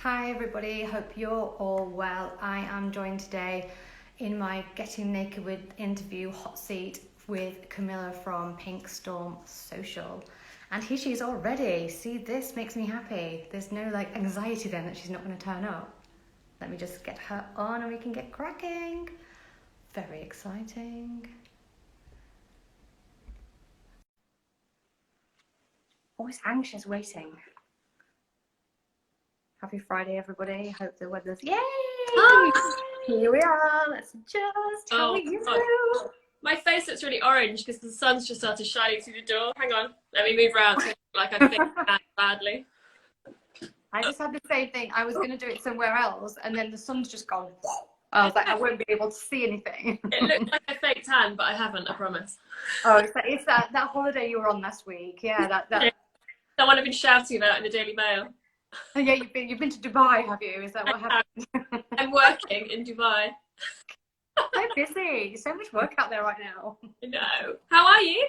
Hi everybody, hope you're all well. I am joined today in my Getting Naked with interview hot seat with Camilla from Pink Storm Social. And here she is already. See, this makes me happy. There's no anxiety then that she's not going to turn up. Let me just get her on and we can get cracking. Very exciting. Always anxious waiting. Happy Friday, everybody. Hope the weather's... Yay! Hi. Here we are. Let's adjust. How are you? God. My face looks really orange because the sun's just started shining through the door. Hang on. Let me move around so I think badly. I just had the same thing. I was going to do it somewhere else, and then the sun's just gone. I was like, I won't be able to see anything. It looks like a fake tan, but I haven't, I promise. Oh, it's that holiday you were on last week. Yeah, that. The one I've been shouting about in the Daily Mail. Yeah, you've been to Dubai, have you? Is that what happened? I'm working in Dubai. So busy. So much work out there right now. I know. How are you?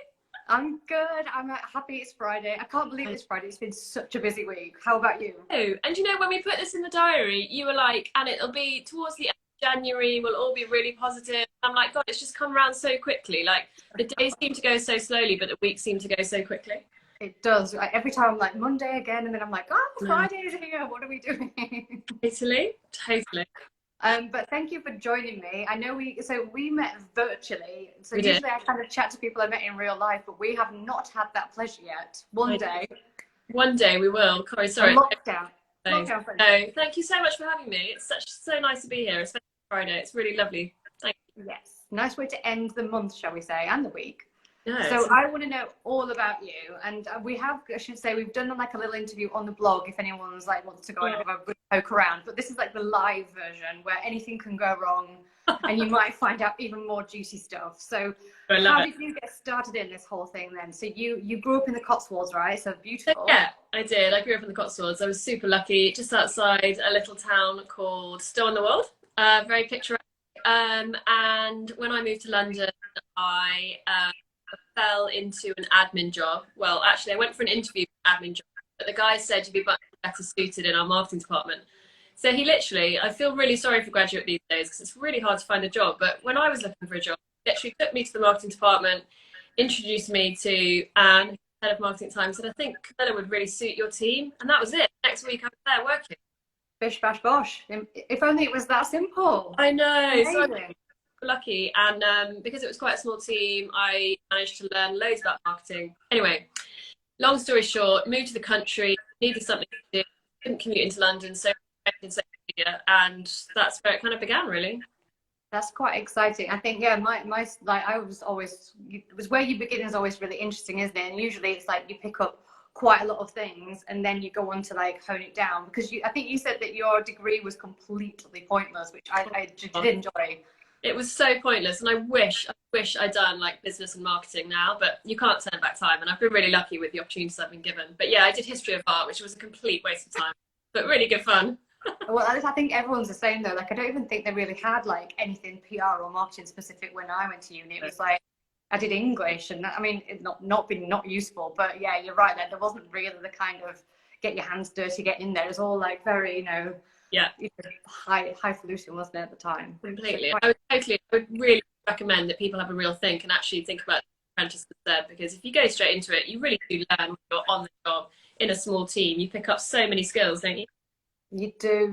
I'm good. I'm happy it's Friday. I can't believe it's Friday. It's been such a busy week. How about you? Oh, and you know, when we put this in the diary, you were like, and it'll be towards the end of January, we'll all be really positive. I'm like, God, it's just come around so quickly. Like, the days seem to go so slowly, but the weeks seem to go so quickly. It does. Every time I'm like, Monday again, and then I'm like, oh, Friday's here. What are we doing? Totally. But thank you for joining me. I know we met virtually. So We usually did. I kind of chat to people I met in real life, but we have not had that pleasure yet. One day. One day we will. Sorry. Lockdown. No, thank you so much for having me. It's so nice to be here, especially Friday. It's really lovely. Thank you. Yes. Nice way to end the month, shall we say, and the week. Yeah, so I want to know all about you, and I should say, we've done a little interview on the blog if anyone's wants to go and have a good poke around, but this is the live version where anything can go wrong and you might find out even more juicy stuff. So how did you get started in this whole thing then? So you grew up in the Cotswolds, right? So beautiful. Yeah, I did. I grew up in the Cotswolds. I was super lucky, just outside a little town called Stow-on-the-Wold. Very picturesque. And when I moved to London, I fell into an admin job. Well, actually, I went for an interview for an admin job, but the guy said you'd be much better suited in our marketing department. So he literally, I feel really sorry for graduate these days because it's really hard to find a job. But when I was looking for a job, he literally took me to the marketing department, introduced me to Anne, head of marketing at the time, said, I think Camilla would really suit your team. And that was it. Next week, I was there working. Bish, bash, bosh. If only it was that simple. I know. Amazing. So I'm lucky, and because it was quite a small team, I managed to learn loads about marketing. Anyway, long story short, moved to the country, needed something to do, couldn't commute into London, so I went in social media, and that's where it kind of began, really. That's quite exciting. I think, yeah, I was always, it was where you begin is always really interesting, isn't it? And usually it's you pick up quite a lot of things and then you go on to hone it down, because I think you said that your degree was completely pointless, which I did enjoy. It was so pointless, and I wish I'd done business and marketing now, but you can't turn back time, and I've been really lucky with the opportunities I've been given. But yeah, I did history of art, which was a complete waste of time, but really good fun. Well, I think everyone's the same though. I don't even think they really had anything PR or marketing specific when I went to uni. It was I did English, and I mean, it not useful, but yeah, you're right. There wasn't really the kind of get your hands dirty, get in there. It was all very, yeah, highfalutin, wasn't it, at the time? Completely. I would really recommend that people have a real think and actually think about the apprentice there, because if you go straight into it, you really do learn when you're on the job in a small team. You pick up so many skills, don't you? You do,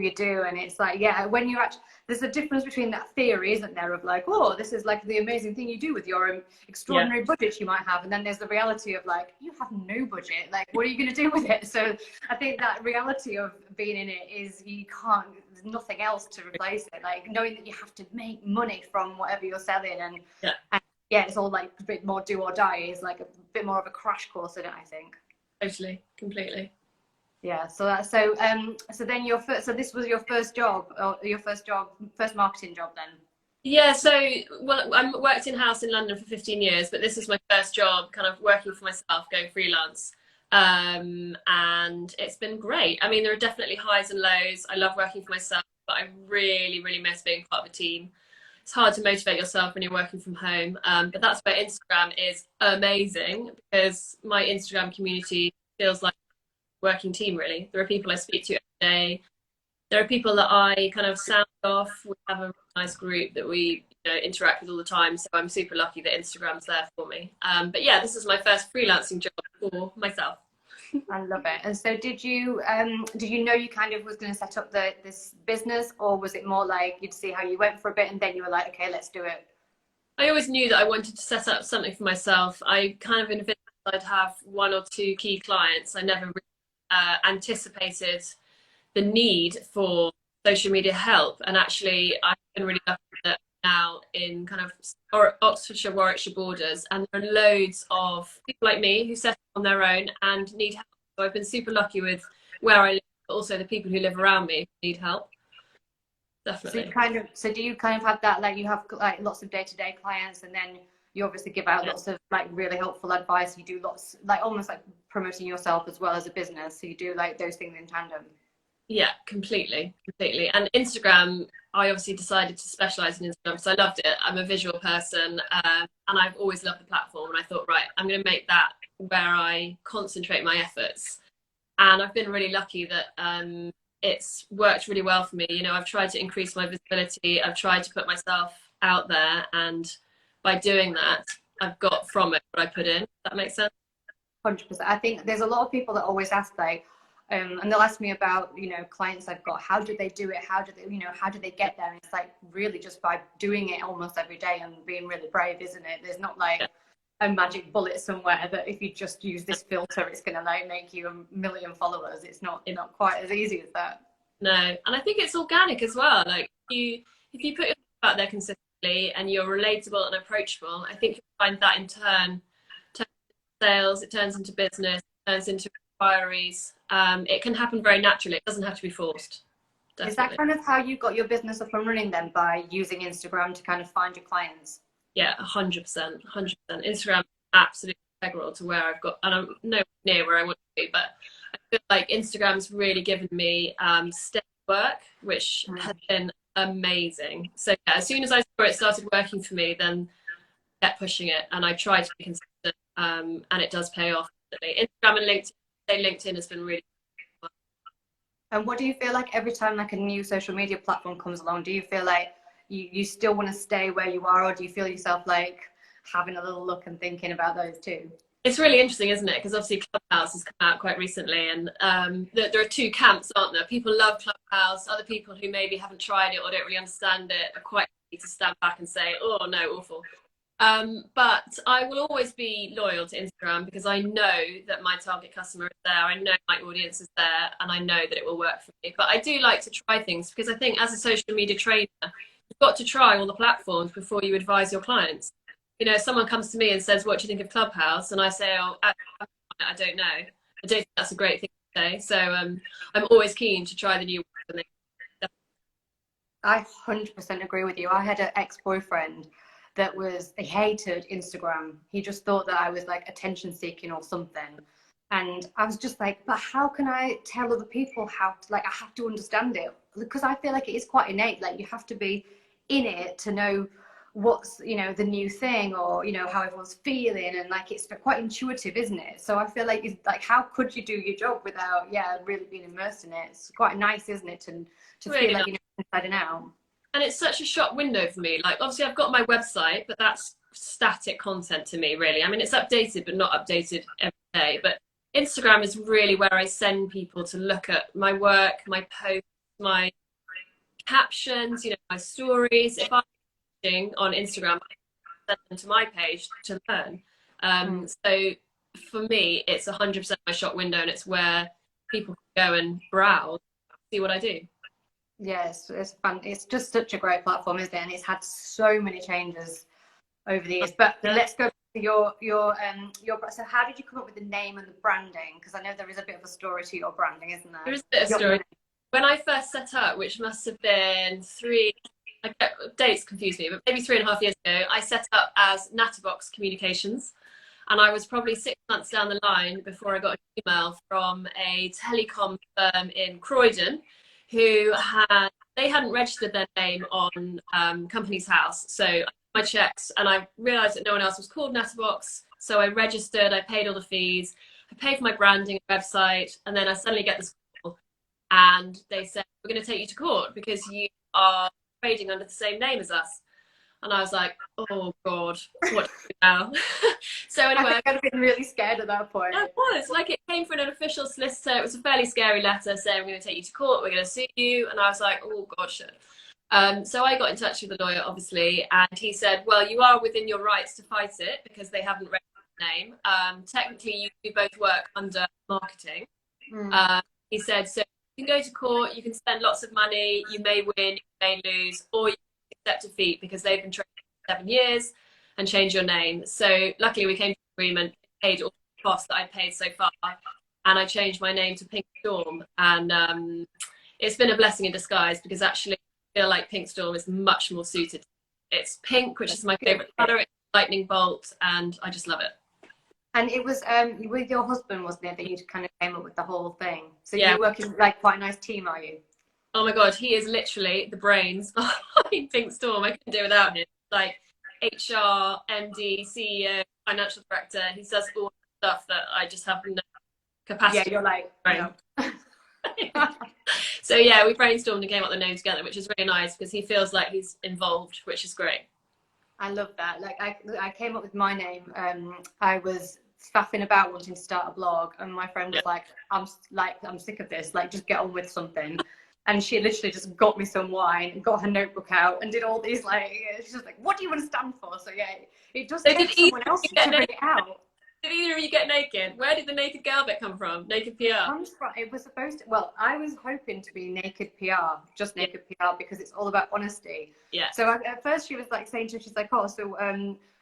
and it's yeah, when you actually, there's a difference between that theory, isn't there, of oh, this is the amazing thing you do with your extraordinary budget you might have, and then there's the reality of you have no budget, what are you going to do with it? So I think that reality of being in it is you can't, there's nothing else to replace it, knowing that you have to make money from whatever you're selling, and yeah, it's all a bit more do or die is a bit more of a crash course in it, I think. Totally, completely. Yeah, so then this was your first job, or first marketing job then? Yeah, so I worked in-house in London for 15 years, but this was my first job kind of working for myself, going freelance. And it's been great. I mean, there are definitely highs and lows. I love working for myself, but I really, really miss being part of a team. It's hard to motivate yourself when you're working from home, but that's where Instagram is amazing, because my Instagram community feels like working team, really. There are people I speak to every day, there are people that I kind of sound off. We have a nice group that we interact with all the time. So I'm super lucky that Instagram's there for me. But yeah, this is my first freelancing job for myself. I love it. And so did you know you kind of was going to set up this business, or was it more like you'd see how you went for a bit and then you were like, okay, let's do it? I always knew that I wanted to set up something for myself. I kind of envisioned I'd have one or two key clients. I never really, anticipated the need for social media help. And actually, I've been really lucky that now in kind of Oxfordshire, Warwickshire borders, and there are loads of people like me who set up on their own and need help. So I've been super lucky with where I live, but also the people who live around me who need help. Definitely. So do you kind of have that, like you have like lots of day-to-day clients, and then you obviously give out lots of like really helpful advice. You do lots, like almost like promoting yourself as well as a business. So you do like those things in tandem. Yeah, completely. And Instagram, I obviously decided to specialize in Instagram because I loved it. I'm a visual person, and I've always loved the platform. And I thought, right, I'm going to make that where I concentrate my efforts. And I've been really lucky that it's worked really well for me. You know, I've tried to increase my visibility. I've tried to put myself out there, and by doing that, I've got from it what I put in. Does that make sense? 100%. I think there's a lot of people that always ask, like, and they'll ask me about, you know, clients I've got, how do they do it? How do they get there? And it's like really just by doing it almost every day and being really brave, isn't it? There's not like a magic bullet somewhere that if you just use this filter, it's going to like make you 1 million followers. It's not quite as easy as that. No, and I think it's organic as well. Like if you put yourself out there consistently and you're relatable and approachable, I think you'll find that in turn turns into sales, it turns into business, it turns into inquiries. It can happen very naturally. It doesn't have to be forced. Definitely. Is that kind of how you got your business up and running then, by using Instagram to kind of find your clients? Yeah, 100%. Instagram is absolutely integral to where I've got, and I'm nowhere near where I want to be, but I feel like Instagram's really given me steady work, which has been amazing. So yeah, as soon as I saw it started working for me, then I kept pushing it, and I tried to be consistent, and it does pay off. Instagram and LinkedIn has been really fun. And what do you feel like every time like a new social media platform comes along? Do you feel like you still want to stay where you are, or do you feel yourself like having a little look and thinking about those too? It's really interesting, isn't it? Because obviously Clubhouse has come out quite recently, and there are two camps, aren't there? People love Clubhouse. Other people who maybe haven't tried it or don't really understand it are quite easy to stand back and say, oh no, awful. But I will always be loyal to Instagram because I know that my target customer is there. I know my audience is there, and I know that it will work for me. But I do like to try things because I think as a social media trainer, you've got to try all the platforms before you advise your clients. You know, if someone comes to me and says, what do you think of Clubhouse? And I say, oh, I don't know. I don't think that's a great thing to say. So I'm always keen to try the new ones. I 100% agree with you. I had an ex-boyfriend that he hated Instagram. He just thought that I was like attention seeking or something. And I was just like, but how can I tell other people how to, like, I have to understand it, because I feel like it is quite innate. Like you have to be in it to know what's, you know, the new thing, or, you know, how everyone's feeling, and like it's quite intuitive, isn't it? So I feel like it's like, how could you do your job without really being immersed in it? It's quite nice, isn't it, to really feel like you know inside and out. And it's such a shop window for me. Like obviously I've got my website, but that's static content to me, really. I mean, it's updated but not updated every day. But Instagram is really where I send people to look at my work, my posts, my captions, you know, my stories. If I'm on Instagram, I send them to my page to learn. So for me, it's 100% my shop window, and it's where people can go and browse, see what I do. Yes, it's fun. It's just such a great platform, isn't it? And it's had so many changes over the years. But let's go to your so how did you come up with the name and the branding? Because I know there is a bit of a story to your branding, isn't there? There is a bit of story. When I first set up, which must have been dates confuse me, but maybe 3.5 years ago, I set up as Natterbox Communications, and I was probably 6 months down the line before I got an email from a telecom firm in Croydon who hadn't registered their name on Companies House. So I did my checks and I realised that no one else was called Natterbox. So I registered, I paid all the fees, I paid for my branding website, and then I suddenly get this call. and they said, we're going to take you to court because you are trading under the same name as us. And I was like, oh God, what do I do now? So anyway, I think I'd have been really scared at that point. it was like, it came from an official solicitor. It was a fairly scary letter saying, we're going to take you to court, we're going to sue you. And I was like, oh God, shit. So I got in touch with the lawyer, obviously, and he said, well, you are within your rights to fight it because they haven't read the name. Technically, you do both work under marketing. He said, so you can go to court, you can spend lots of money, you may win, you may lose, or you can accept defeat because they've been trading for 7 years and change your name. So luckily we came to an agreement, paid all the costs that I paid so far, and I changed my name to Pink Storm. And it's been a blessing in disguise because actually I feel like Pink Storm is much more suited. It's pink, which is my favorite color. It's lightning bolt, and I just love it. And it was with your husband, wasn't it, that you kind of came up with the whole thing? So yeah. You're working like quite a nice team, are you? Oh my God, he is literally the brains behind Pink Storm. I couldn't do without him. Like HR, MD, CEO, financial director. He does all the stuff that I just have no capacity. Yeah, you're like, no. So yeah, we brainstormed and came up with the name together, which is really nice because he feels like he's involved, which is great. I love that. Like I came up with my name. I was faffing about wanting to start a blog, and my friend was like, I'm sick of this. Like, just get on with something. And she literally just got me some wine and got her notebook out and did all these, like, she's just like, what do you want to stand for? So yeah, it does take someone else to bring it out. Did either of you get naked? Where did the naked girl bit come from? Naked PR? It was supposed to, well, I was hoping to be naked PR, just naked PR, because it's all about honesty. Yeah. So at first she was like saying to me, she's like, oh, so,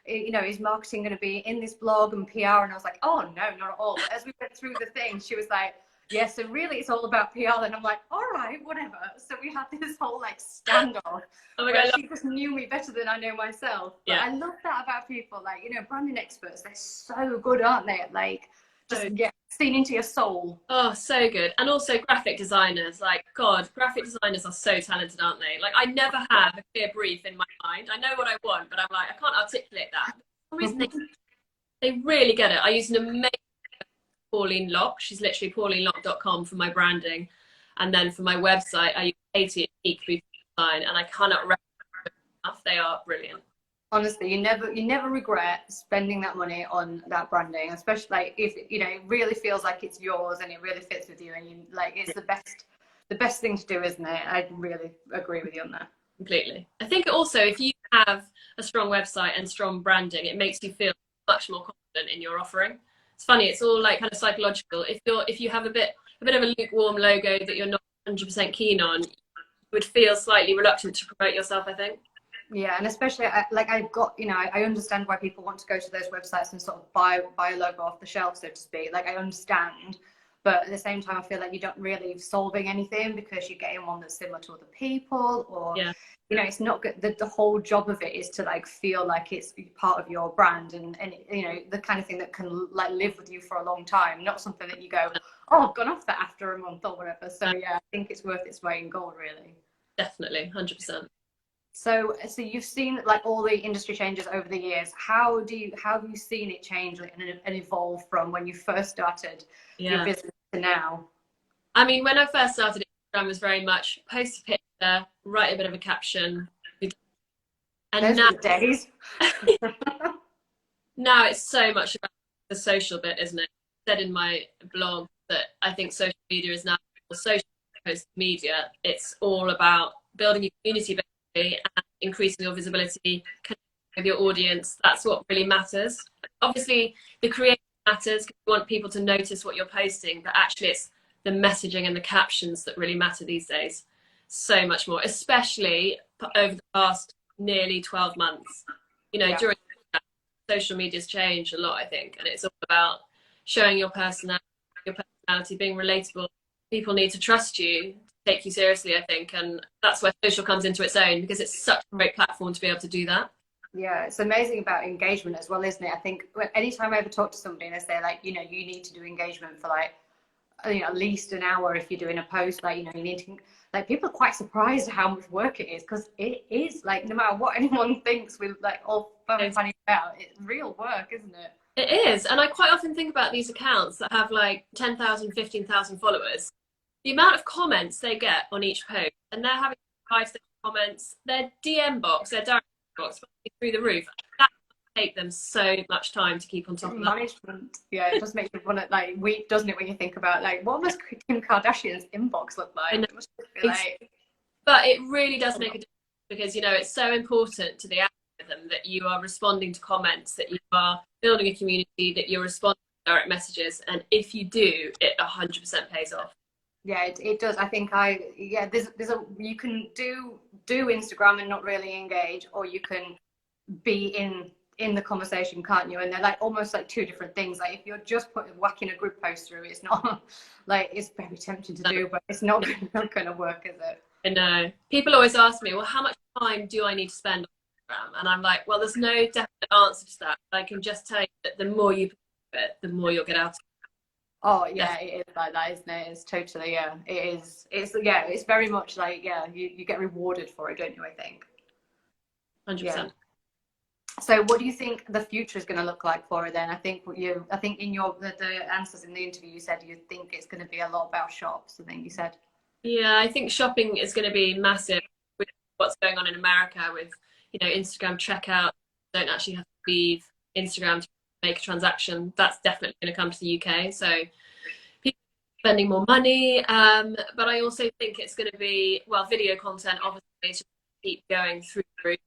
you know, is marketing going to be in this blog and PR? And I was like, oh, no, not at all. But as we went through the thing, she was like, yeah, so really it's all about PR. And I'm like, all right, whatever. So we had this whole like standoff. Oh my God, she just knew me better than I know myself. But I love that about people, like, you know, branding experts, they're so good, aren't they? Like, just seeing into your soul. Oh, so good. And also graphic designers, like, God, graphic designers are so talented, aren't they? Like, I never have a clear brief in my mind. I know what I want, but I'm like, I can't articulate that. For some reason, they really get it. I use an amazing Pauline Lock. She's literally paulinelock.com for my branding. And then for my website, I use Katie at Peak Design, and I cannot recommend enough. They are brilliant. Honestly, you never regret spending that money on that branding, especially like if, you know, it really feels like it's yours and it really fits with you, and you like, it's the best thing to do, isn't it? I really agree with you on that. Completely. I think also if you have a strong website and strong branding, it makes you feel much more confident in your offering. It's funny, it's all like kind of psychological. If you have a bit of a lukewarm logo that you're not 100% keen on, you would feel slightly reluctant to promote yourself, I think. Yeah, and especially I've got, you know, I understand why people want to go to those websites and sort of buy a logo off the shelf, so to speak. Like, I understand, but at the same time, I feel like you don't really solving anything because you're getting one that's similar to other people, or you know, it's not good. The whole job of it is to like feel like it's part of your brand, and you know, the kind of thing that can like live with you for a long time, not something that you go, oh, I've gone off that after a month or whatever. So yeah, I think it's worth its weight in gold, really. Definitely, 100%. So you've seen like all the industry changes over the years. How have you seen it change and evolve from when you first started your business to now? I mean, when I first started, Instagram was very much post a picture, write a bit of a caption, and those now were the days. Now it's so much about the social bit, isn't it? I said in my blog that I think social media is now social post media. It's all about building your community and increasing your visibility, connecting with your audience. That's what really matters. Obviously, the creative matters because you want people to notice what you're posting, but actually it's the messaging and the captions that really matter these days. So much more, especially over the past nearly 12 months. You know, during that, social media's changed a lot, I think, and it's all about showing your personality, being relatable. People need to trust you, take you seriously, I think, and that's where social comes into its own because it's such a great platform to be able to do that. Yeah, it's amazing about engagement as well, isn't it? I think anytime I ever talk to somebody and they say like, you know, you need to do engagement for like, you know, at least an hour if you're doing a post, like, you know, you need to, like, people are quite surprised at how much work it is, because it is, like, no matter what anyone thinks we're like all fun and funny about, it's real work, isn't it? It is, and I quite often think about these accounts that have like 10,000, 15,000 followers. the amount of comments they get on each post, and they're having 5 comments, their DM box, their direct box through the roof. That take them so much time to keep on top of that. Management, yeah, it does make you want to like weep, doesn't it, when you think about like what must Kim Kardashian's inbox look like? It must be like... But it really does make a difference, because you know it's so important to the algorithm that you are responding to comments, that you are building a community, that you're responding to direct messages, and if you do, it 100% pays off. Yeah, it does. I think there's a you can do Instagram and not really engage, or you can be in the conversation, can't you? And they're like almost like two different things. Like if you're just whacking a group post through, it's not like, it's very tempting to do, but it's not going to work, is it? I know. People always ask me, well, how much time do I need to spend on Instagram? And I'm like, well, there's no definite answer to that. I can just tell you that the more you put it, the more you'll get out of it. Oh yeah, it is like that, isn't it? It's totally, yeah, it is. It's very much like, yeah, you get rewarded for it, don't you? I think 100%. Yeah. So what do you think the future is going to look like for it then? I think in your the answers in the interview, you said you think it's going to be a lot about shops. I think you said. Yeah, I think shopping is going to be massive with what's going on in America with, you know, Instagram checkout. Don't actually have to leave Instagram to make a transaction. That's definitely going to come to the UK. So people are spending more money. But I also think it's going to be, well, video content obviously just keep going through the roof.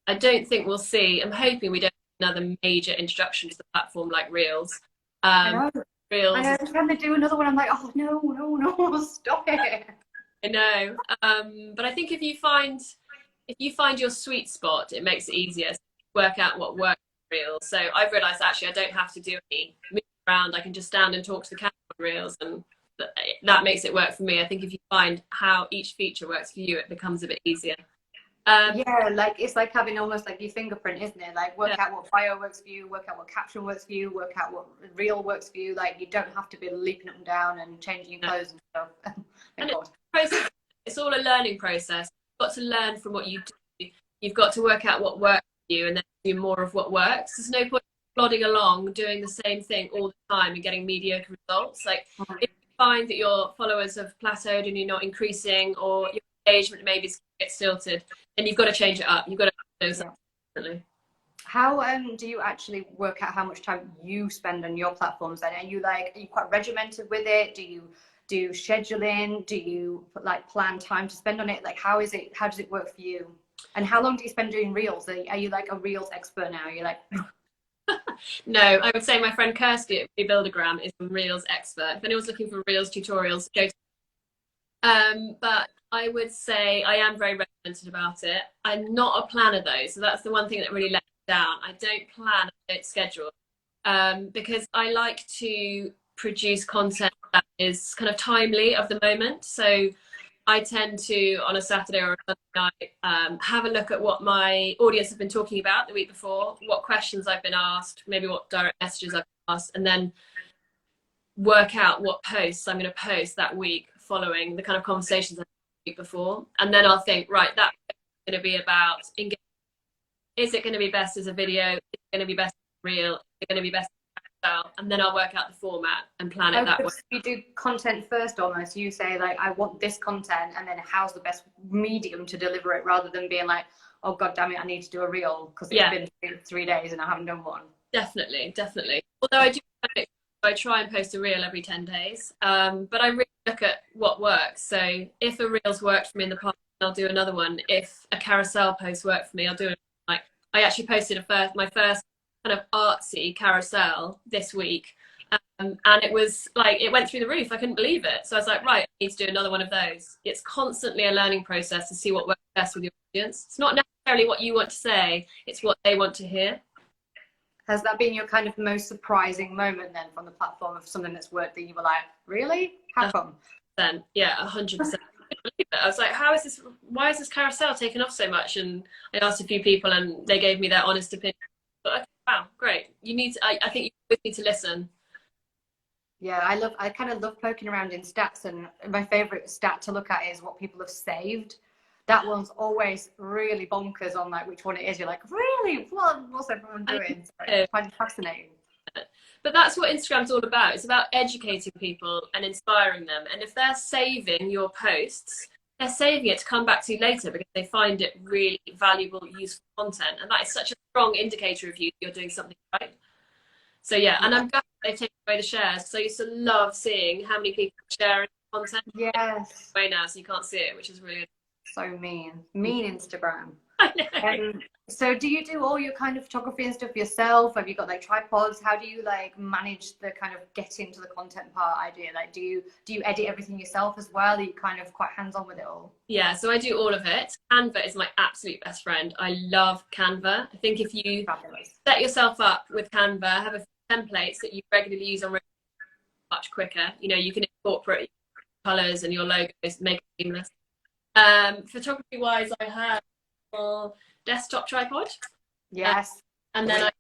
I don't think we'll see, I'm hoping we don't see another major introduction to the platform like Reels. I know. Reels. I know. Every time they do another one, I'm like, oh no, stop it. I know. But I think if you find your sweet spot, it makes it easier to work out what works for Reels. So I've realised actually I don't have to do any moving around. I can just stand and talk to the camera on Reels, and that makes it work for me. I think if you find how each feature works for you, it becomes a bit easier. Yeah, like it's like having almost like your fingerprint, isn't it? Like work out what bio works for you, work out what caption works for you, work out what reel works for you. Like you don't have to be leaping up and down and changing your clothes and stuff. And it's all a learning process. You've got to learn from what you do. You've got to work out what works for you and then do more of what works. There's no point plodding along doing the same thing all the time and getting mediocre results. Like if you find that your followers have plateaued and you're not increasing, or your engagement maybe gets tilted, then you've got to change it up. You've got to do something. How do you actually work out how much time you spend on your platforms then? Are you quite regimented with it? Do you do scheduling? Do you like plan time to spend on it? Like how does it work for you? And how long do you spend doing Reels? Are you like a Reels expert now? You're like No, I would say my friend Kirsty at Rebuildagram is a Reels expert. If anyone's looking for Reels tutorials, go to but I would say I am very regimented about it. I'm not a planner though, so that's the one thing that really let me down. I don't plan, I don't schedule, because I like to produce content that is kind of timely of the moment. So I tend to, on a Saturday or a Sunday night, have a look at what my audience have been talking about the week before, what questions I've been asked, maybe what direct messages I've been asked, and then work out what posts I'm going to post that week following the kind of conversations I've had the week before. And then I'll think, right, that's going to be about engagement. Is it going to be best as a video? Is it going to be best as a reel? Is it going to be best as a style? And then I'll work out the format and plan it that way. You do content first almost. You say like, I want this content, and then how's the best medium to deliver it, rather than being like, oh god damn it, I need to do a reel because it's been 3 days and I haven't done one. Definitely. Although I try and post a reel every 10 days, but I really look at what works. So if a reel's worked for me in the past, I'll do another one. If a carousel post worked for me, I'll do it. Like I actually posted my first kind of artsy carousel this week, and it was like, it went through the roof. I couldn't believe it. So I was like, right, I need to do another one of those. It's constantly a learning process to see what works best with your audience. It's not necessarily what you want to say, it's what they want to hear. Has that been your kind of most surprising moment then from the platform, of something that's worked that you were like, really? How come? Yeah, 100%. I was like, why is this carousel taking off so much? And I asked a few people and they gave me their honest opinion. But okay, wow, great. I think you always need to listen. Yeah, I kind of love poking around in stats, and my favorite stat to look at is what people have saved. That one's always really bonkers on like which one it is. You're like, really? What's everyone doing? So I find it fascinating. But that's what Instagram's all about. It's about educating people and inspiring them. And if they're saving your posts, they're saving it to come back to later because they find it really valuable, useful content. And that is such a strong indicator of you that you're doing something right. So yeah, and I'm glad they've taken away the shares. So I used to love seeing how many people are sharing content. Yes. Way now, so you can't see it, which is really so mean Instagram. I know. So do you do all your kind of photography and stuff yourself? Have you got like tripods? How do you like manage the kind of getting to the content part idea? Like do you edit everything yourself as well? Are you kind of quite hands-on with it all? Yeah, so I do all of it. Canva is my absolute best friend. I love Canva. I think if you set yourself up with Canva, have a few templates that you regularly use on much quicker. You know, you can incorporate colors and your logos, make it seamless. Photography wise, I have a desktop tripod. Yes. And then I have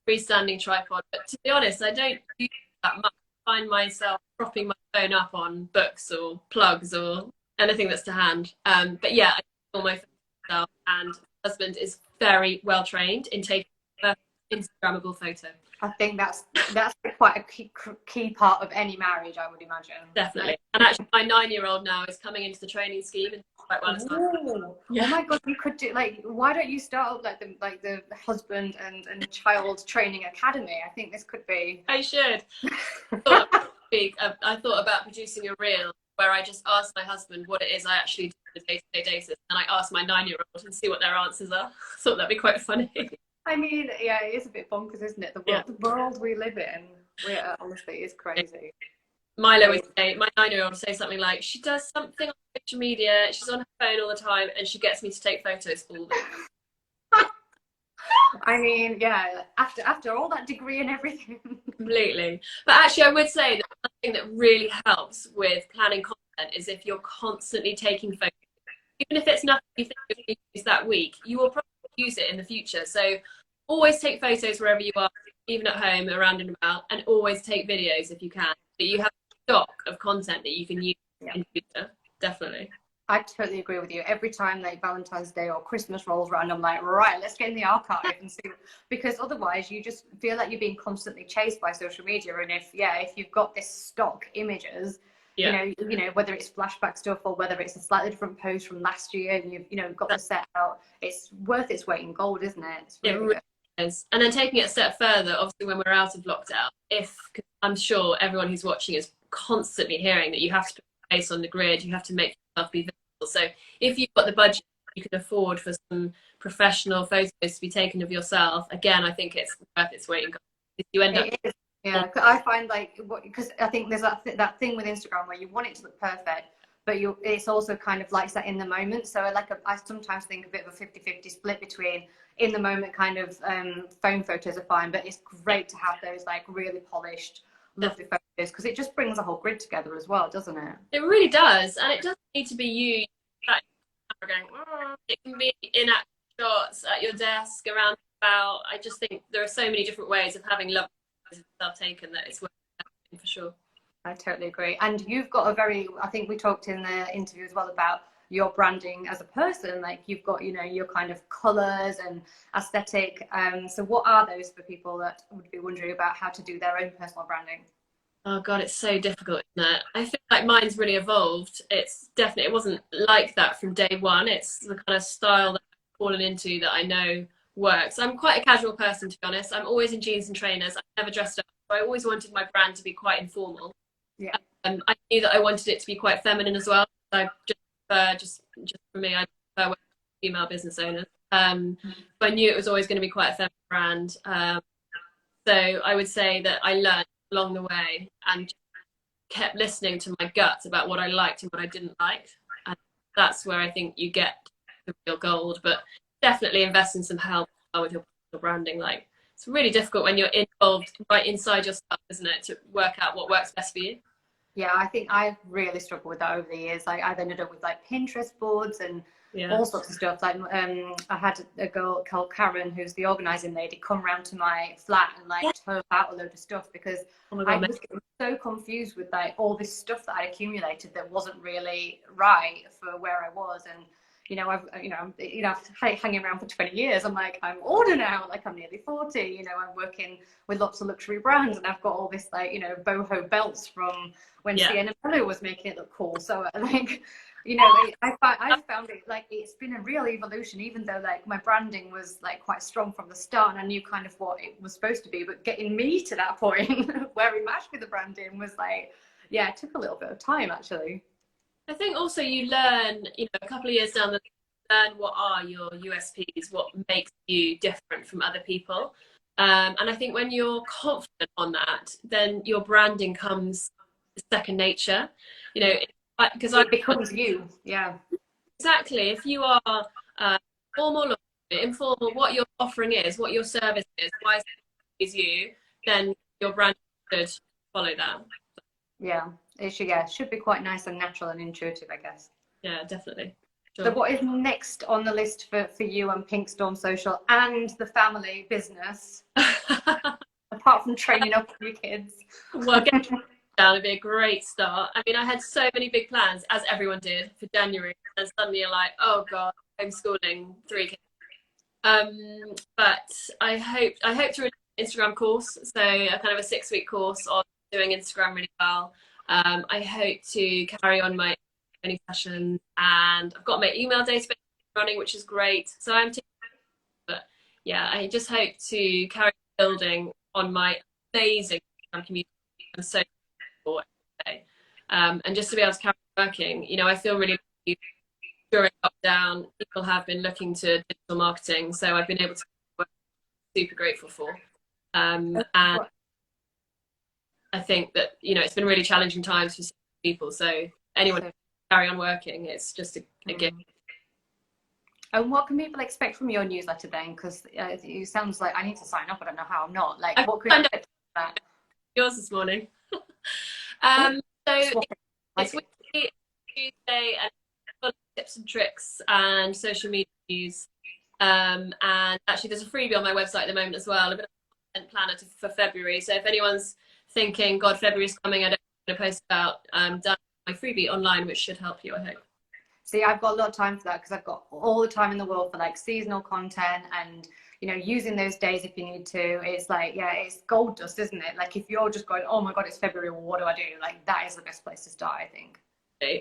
a freestanding tripod. But to be honest, I don't use that much. I find myself propping my phone up on books or plugs or anything that's to hand. But yeah, I do all my photos myself, and my husband is very well trained in taking a Instagrammable photo. I think that's quite a key part of any marriage, I would imagine. Definitely. And actually, my 9-year-old now is coming into the training scheme and quite well. Yeah. Oh my God, you could do like. Why don't you start up like the husband and child training academy? I think this could be. I should. I thought about producing a reel where I just ask my husband what it is I actually do on a day-to-day basis, and I ask my 9-year-old and see what their answers are. I thought that'd be quite funny. I mean, yeah, it is a bit bonkers, isn't it? The world we live in, honestly, is crazy. Milo would say, my 9-year-old would say something like, she does something on social media, she's on her phone all the time, and she gets me to take photos all the time. I mean, yeah, after all that degree and everything. Completely. But actually, I would say that one thing that really helps with planning content is if you're constantly taking photos. Even if it's nothing you think you're going to use that week, you will probably use it in the future. So always take photos wherever you are, even at home, around and about, and always take videos if you can. But you have a stock of content that you can use in the future. Definitely. I totally agree with you. Every time like Valentine's Day or Christmas rolls around, I'm like, right, let's get in the archive and see, because otherwise you just feel like you're being constantly chased by social media. And if you've got this stock images, you know, whether it's flashback stuff or whether it's a slightly different post from last year, and you've got the set out, it's worth its weight in gold, isn't it? It's really it really is. And then taking it a step further, obviously when we're out of lockdown, cause I'm sure everyone who's watching is constantly hearing that you have to put your face on the grid, you have to make yourself be visible. So if you've got the budget you can afford for some professional photos to be taken of yourself, again, I think it's worth its weight in gold. If you end up yeah, I find like, because I think there's that thing with Instagram where you want it to look perfect, but it's also kind of like that in the moment. So I sometimes think a bit of a 50-50 split between in the moment kind of phone photos are fine, but it's great to have those like really polished, lovely photos, because it just brings the whole grid together as well, doesn't it? It really does. And it doesn't need to be you going, it can be in action shots at your desk, around about. I just think there are so many different ways of having lovely photos taken that it's worth it for sure. I totally agree. And you've got I think we talked in the interview as well about your branding as a person. Like you've got, your kind of colours and aesthetic. So what are those for people that would be wondering about how to do their own personal branding? Oh God, it's so difficult, isn't it? I feel like mine's really evolved. It wasn't like that from day one. It's the kind of style that I've fallen into that I know works. I'm quite a casual person, to be honest. I'm always in jeans and trainers. I've never dressed up. I always wanted my brand to be quite informal. Yeah. I knew that I wanted it to be quite feminine as well. I just prefer, just for me, I prefer working with female business owners. So I knew it was always going to be quite a feminine brand. So I would say that I learned along the way and kept listening to my gut about what I liked and what I didn't like. And that's where I think you get the real gold. But definitely invest in some help with your branding. Like, it's really difficult when you're involved right inside yourself, isn't it, to work out what works best for you. Yeah, I think I've really struggled with that over the years. Like I've ended up with like Pinterest boards and all sorts of stuff. Like I had a girl called Karen, who's the organising lady, come round to my flat and like turn out a load of stuff, because I was so confused with like all this stuff that I accumulated that wasn't really right for where I was. And hanging around for 20 years. I'm like, I'm older now, like I'm nearly 40, I'm working with lots of luxury brands and I've got all this like, boho belts from when Sienna Miller was making it look cool. So like, I found it like it's been a real evolution, even though like my branding was like quite strong from the start and I knew kind of what it was supposed to be, but getting me to that point where it matched with the branding was like, yeah, it took a little bit of time actually. I think also you learn, a couple of years down the line, learn what are your USPs, what makes you different from other people. And I think when you're confident on that, then your branding comes second nature. Because it becomes you. Yeah. Exactly. If you are formal or informal, what your offering is, what your service is, why is you, then your brand should follow that. Yeah, it should be quite nice and natural and intuitive, I guess. Yeah, definitely. Sure. So what is next on the list for you and Pink Storm Social and the family business? Apart from training up your kids. Well, getting down would be a great start. I mean, I had so many big plans, as everyone did, for January, and suddenly you're like, oh God, homeschooling 3 kids. But I hope to run an Instagram course, so a kind of a 6-week course on doing Instagram really well. I hope to carry on my training sessions, and I've got my email database running, which is great. So but yeah, I just hope to carry building on my amazing community. I'm so grateful every day. And just to be able to carry on working, I feel really lucky. During lockdown, people have been looking to digital marketing, so I've been able to work, super grateful for. And I think that it's been really challenging times for people, so anyone who carry on working, it's just a gift. And what can people expect from your newsletter then? Because it sounds like I need to sign up. I don't know how. I'm not like what can I expect from that? Yours this morning. So it's weekly, Tuesday, and full of tips and tricks and social media news. And actually, there's a freebie on my website at the moment as well, a bit of a content planner for February. So if anyone's thinking, God, February's coming, I don't want to post about, done my freebie online, which should help you, I hope. See, I've got a lot of time for that because I've got all the time in the world for like seasonal content and, using those days if you need to. It's like, yeah, it's gold dust, isn't it? Like if you're just going, oh my God, it's February, well, what do I do? Like that is the best place to start, I think.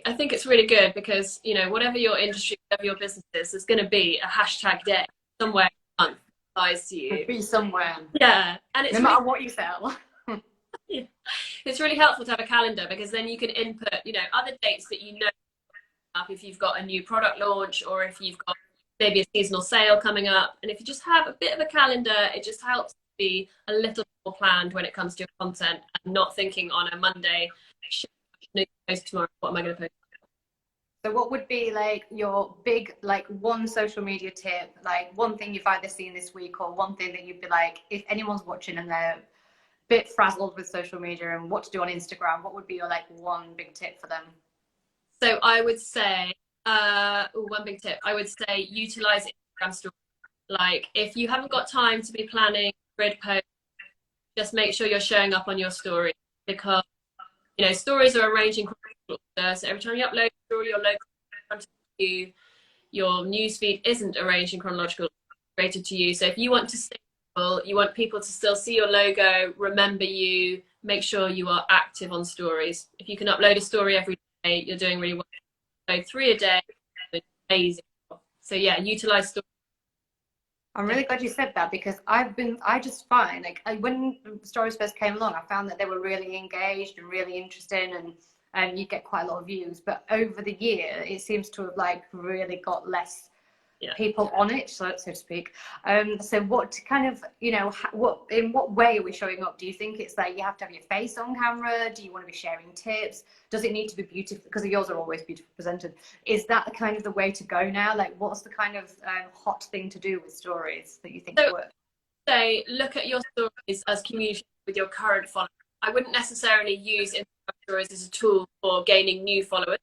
I think it's really good because, whatever your industry, whatever your business is, there's going to be a hashtag day somewhere a month that applies to you. Be somewhere. Yeah. And it's no matter what you sell. Yeah. It's really helpful to have a calendar because then you can input, other dates that up if you've got a new product launch or if you've got maybe a seasonal sale coming up. And if you just have a bit of a calendar, it just helps to be a little more planned when it comes to your content and not thinking on a Monday, post tomorrow, what am I going to post? So what would be like your big, like one social media tip, like one thing you've either seen this week or one thing that you'd be like, if anyone's watching and they're a bit frazzled with social media and what to do on Instagram, what would be your like one big tip for them? So I would say, one big tip, I would say utilize Instagram stories. Like if you haven't got time to be planning grid posts, just make sure you're showing up on your story because, stories are arranged in chronological order. So every time you upload a story, your logo in front of you, your newsfeed isn't arranged in chronological order, created to you. So if you want to stay you want people to still see your logo, remember you, make sure you are active on stories. If you can upload a story every day, you're doing really well. So 3 a day, amazing. So yeah, utilize stories. I'm really glad you said that because I just find like when stories first came along, I found that they were really engaged and really interesting and you get quite a lot of views. But over the year, it seems to have like really got less people on it, so to speak. So what kind of, in what way are we showing up? Do you think it's like you have to have your face on camera? Do you want to be sharing tips? Does it need to be beautiful? Because yours are always beautifully presented. Is that kind of the way to go now? Like what's the kind of hot thing to do with stories that you think works? So look at your stories as communicating with your current followers. I wouldn't necessarily use Instagram stories as a tool for gaining new followers.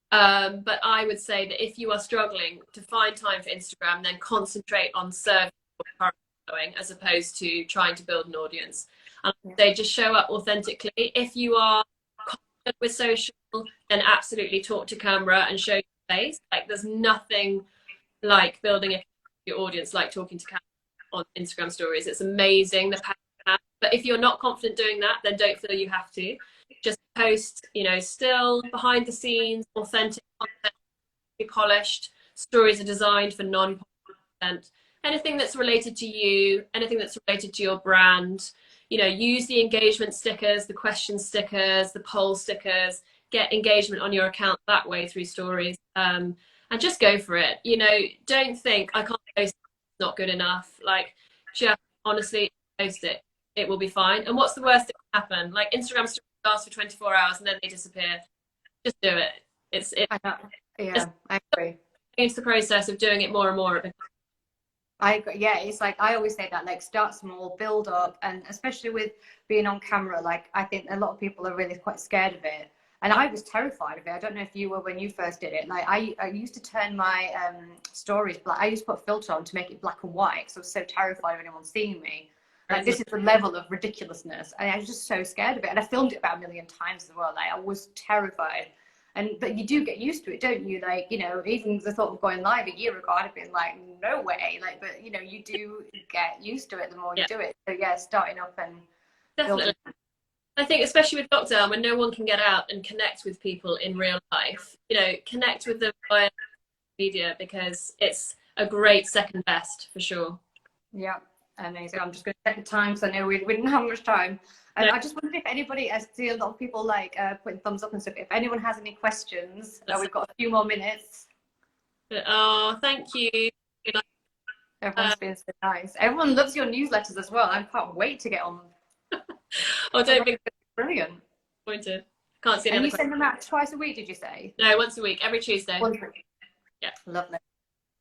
But I would say that if you are struggling to find time for Instagram, then concentrate on serving your current following as opposed to trying to build an audience. And they just show up authentically. If you are confident with social, then absolutely talk to camera and show face. Like there's nothing like building your audience, like talking to Camilla on Instagram stories. It's amazing the power it has. But if you're not confident doing that, then don't feel you have to. Just post, you know, still behind the scenes, authentic content, be polished. Stories are designed for non-content. Anything that's related to you, anything that's related to your brand, you know, use the engagement stickers, the question stickers, the poll stickers, get engagement on your account that way through stories. And just go for it. You know, don't think I can't post, it's not good enough. Like, just honestly post it. It will be fine. And what's the worst that can happen? Like Instagram stories last for 24 hours and then they disappear. Just do it. I agree. It's the process of doing it more and more. I agree. Yeah, it's like I always say that, like, start small, build up, and especially with being on camera, like I think a lot of people are really quite scared of it. And I was terrified of it. I don't know if you were when you first did it. Like I used to turn my stories black. I used to put a filter on to make it black and white because I was so terrified of anyone seeing me. Like, this is the level of ridiculousness. And I was just so scared of it. And I filmed it about a million times as well. Like, I was terrified. But you do get used to it, don't you? Like, you know, even the thought of going live a year ago, I'd have been like, no way. Like, but you know, you do get used to it the more you do it. So yeah, starting up and definitely. I think especially with lockdown, when no one can get out and connect with people in real life, you know, connect with them via media, because it's a great second best for sure. Yeah, amazing. I'm just going to check the time because I know we didn't have much time. And I just wondered if anybody, I see a lot of people like putting thumbs up and stuff. If anyone has any questions, we've got a few more minutes. Oh, thank you. Everyone's been so nice. Everyone loves your newsletters as well. I can't wait to get on. Oh, don't be brilliant. Pointed. Can't see. And you send them out twice a week, did you say? No, once a week, every Tuesday. Once a week. Yeah. Lovely.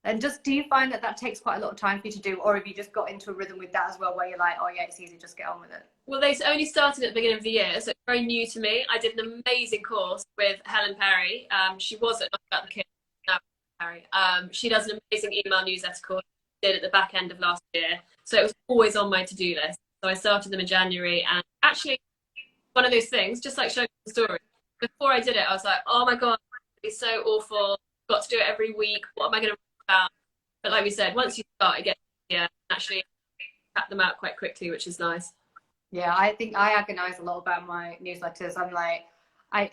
And do you find that takes quite a lot of time for you to do, or have you just got into a rhythm with that as well, where you're like, oh yeah, it's easy, just get on with it? Well, they only started at the beginning of the year, so it's very new to me. I did an amazing course with Helen Perry. She was at Not About the Kids. Now Perry. She does an amazing email newsletter course. She did at the back end of last year, so it was always on my to-do list. So I started them in January, and actually, one of those things, just like showing the story. Before I did it, I was like, oh my god, it's so awful. Got to do it every week. What am I going to write about? But like we said, once you start, it gets easier. Actually, cut them out quite quickly, which is nice. Yeah, I think I agonize a lot about my newsletters. I'm like, I've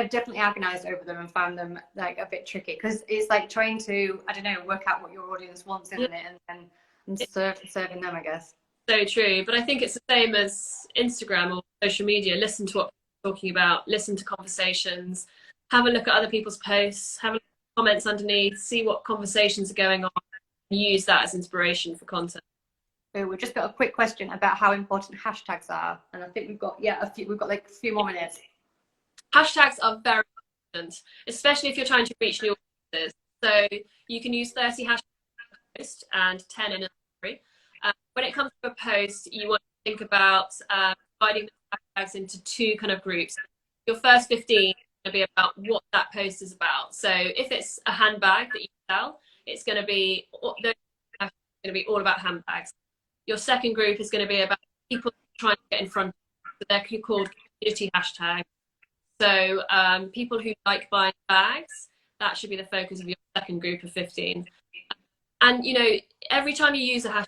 definitely agonized over them and found them like a bit tricky, because it's like trying to, I don't know, work out what your audience wants, isn't it? And serving them, I guess. So true. But I think it's the same as Instagram or social media. Listen to what people are talking about, listen to conversations, have a look at other people's posts, have a look at comments underneath, see what conversations are going on, and use that as inspiration for content. So we've just got a quick question about how important hashtags are, and I think we've got like a few more minutes. Hashtags are very important, especially if you're trying to reach new audiences. So you can use 30 hashtags post and 10 in a story. When it comes to a post, you want to think about dividing the hashtags into two kind of groups. Your first 15 is going to be about what that post is about. So if it's a handbag that you sell, it's going to be all about handbags. Your second group is going to be about people trying to get in front of you. So they're called community hashtags. So people who like buying bags, that should be the focus of your second group of 15. And, you know, every time you use a hashtag,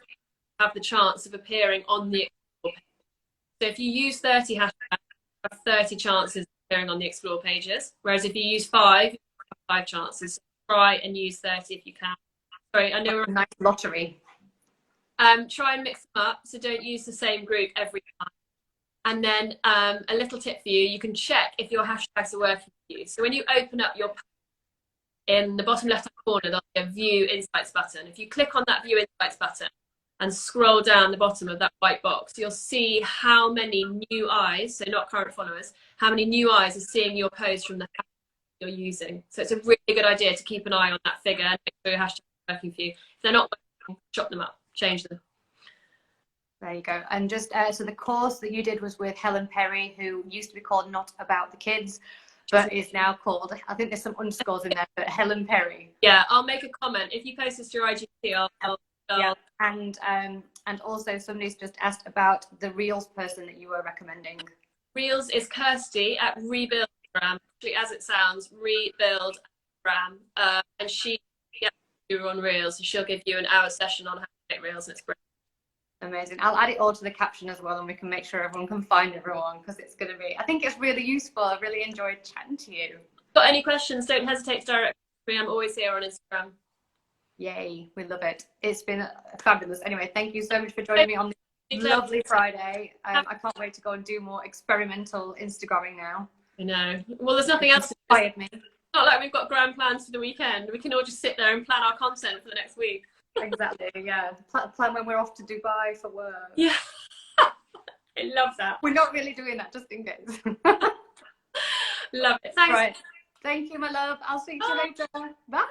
you have the chance of appearing on the Explore page. So if you use 30 hashtags, you have 30 chances of appearing on the Explore pages. Whereas if you use 5, you have 5 chances. So try and use 30 if you can. Sorry, I know we're a nice lottery. Try and mix them up, so don't use the same group every time. And then a little tip for you, you can check if your hashtags are working for you. So when you open up your page, in the bottom left-hand corner, there'll be a View Insights button. If you click on that View Insights button and scroll down the bottom of that white box, you'll see how many new eyes, so not current followers, how many new eyes are seeing your post from the hashtag you're using. So it's a really good idea to keep an eye on that figure and make sure your hashtags are working for you. If they're not working, chop them up. Change them. There you go. And just so the course that you did was with Helen Perry, who used to be called Not About the Kids, but is now called, I think there's some underscores in there, but Helen Perry. Yeah, I'll make a comment. If you post this to your IGT, yeah. And also somebody's just asked about the Reels person that you were recommending. Reels is Kirsty at Rebuildagram. Actually, as it sounds, Rebuild Rebuildagram, and she guru on Reels, so she'll give you an hour session on how to make Reels, and it's great. Amazing. I'll add it all to the caption as well, and we can make sure everyone can find everyone, because it's going to be, I think it's really useful. I really enjoyed chatting to you. Got any questions, don't hesitate to direct me. I'm always here on Instagram. Yay, we love it. It's been fabulous. Anyway, thank you so much for joining me on this lovely Friday. I can't wait to go and do more experimental Instagramming now. I know. Well, there's nothing else. Inspired me. It's not like we've got grand plans for the weekend. We can all just sit there and plan our content for the next week. Exactly, yeah. Plan when we're off to Dubai for work. Yeah. I love that. We're not really doing that, just in case. Love it. Thanks. Right. Thank you, my love. I'll see you later. Bye.